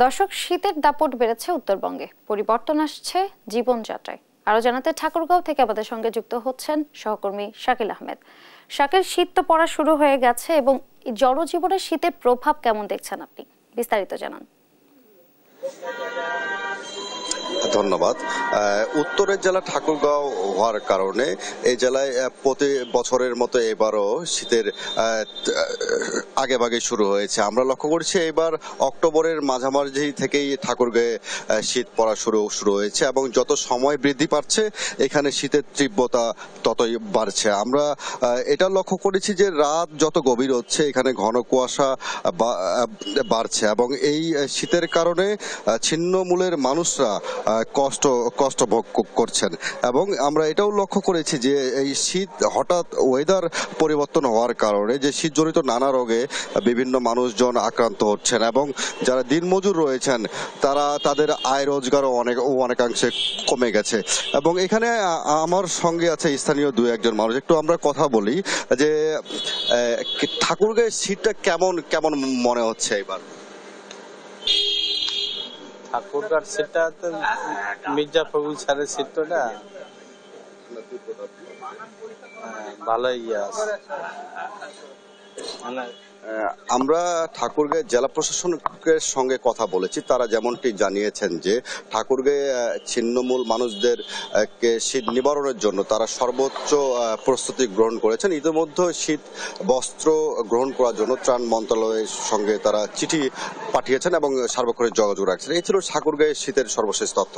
দর্শক, শীতের দাপট বেড়েছে উত্তরবঙ্গে, পরিবর্তন আসছে জীবনযাত্রায়। আরো জানাতে ঠাকুরগাঁও থেকে আমাদের সঙ্গে যুক্ত হচ্ছেন সহকর্মী শাকিল আহমেদ। শাকিল, শীত তো পড়া শুরু হয়ে গেছে এবং জনজীবনে শীতের প্রভাব কেমন দেখছেন আপনি? বিস্তারিত জানান। ধন্যবাদ। উত্তরের জেলা ঠাকুরগাঁও হওয়ার কারণে এই জেলায় প্রতি বছরের মতো এবারও শীতের আগেভাগে শুরু হয়েছে। আমরা লক্ষ্য করছি এবার অক্টোবরের মাঝামাঝি থেকেই ঠাকুরগাঁয়ে শীত পড়া শুরু হয়েছে এবং যত সময় বৃদ্ধি পাচ্ছে এখানে শীতের তীব্রতা ততই বাড়ছে। আমরা এটা লক্ষ্য করেছি যে রাত যত গভীর হচ্ছে এখানে ঘন কুয়াশা বাড়ছে এবং এই শীতের কারণে ছিন্নমূলের মানুষরা কষ্ট ভোগ করছেন। এবং আমরা এটাও লক্ষ্য করেছি যে এই শীত হঠাৎ ওয়েদার পরিবর্তন হওয়ার কারণে যে শীতজনিত নানা রোগে বিভিন্ন মানুষজন আক্রান্ত হচ্ছেন এবং যারা দিনমজুর রয়েছেন তাদের আয় রোজগারও অনেকাংশে কমে গেছে। এবং এখানে আমার সঙ্গে আছে স্থানীয় দু একজন মানুষ, একটু আমরা কথা বলি যে ঠাকুরগাঁয়ের শীতটা কেমন মনে হচ্ছে এবার? ঠাকুরগাঁর সেটা তো মির্জা ফখরুল স্যারের সিট তো না, ভালোই আছে। আমরা ঠাকুরগাঁও জেলা প্রশাসনের সঙ্গে কথা বলেছি, তারা যেমনটি জানিয়েছেন যে ঠাকুরগাঁয়ে ছিন্নমূল মানুষদের শীত নিবারণের জন্য তারা সর্বোচ্চ প্রস্তুতি গ্রহণ করেছেন। ইতিমধ্যে শীত বস্ত্র গ্রহণ করার জন্য ত্রাণ মন্ত্রণালয়ের সঙ্গে তারা চিঠি পাঠিয়েছেন এবং সার্বক্ষণিক যোগাযোগ রাখছেন। এই ছিল ঠাকুরগাঁয়ের শীতের সর্বশেষ তথ্য।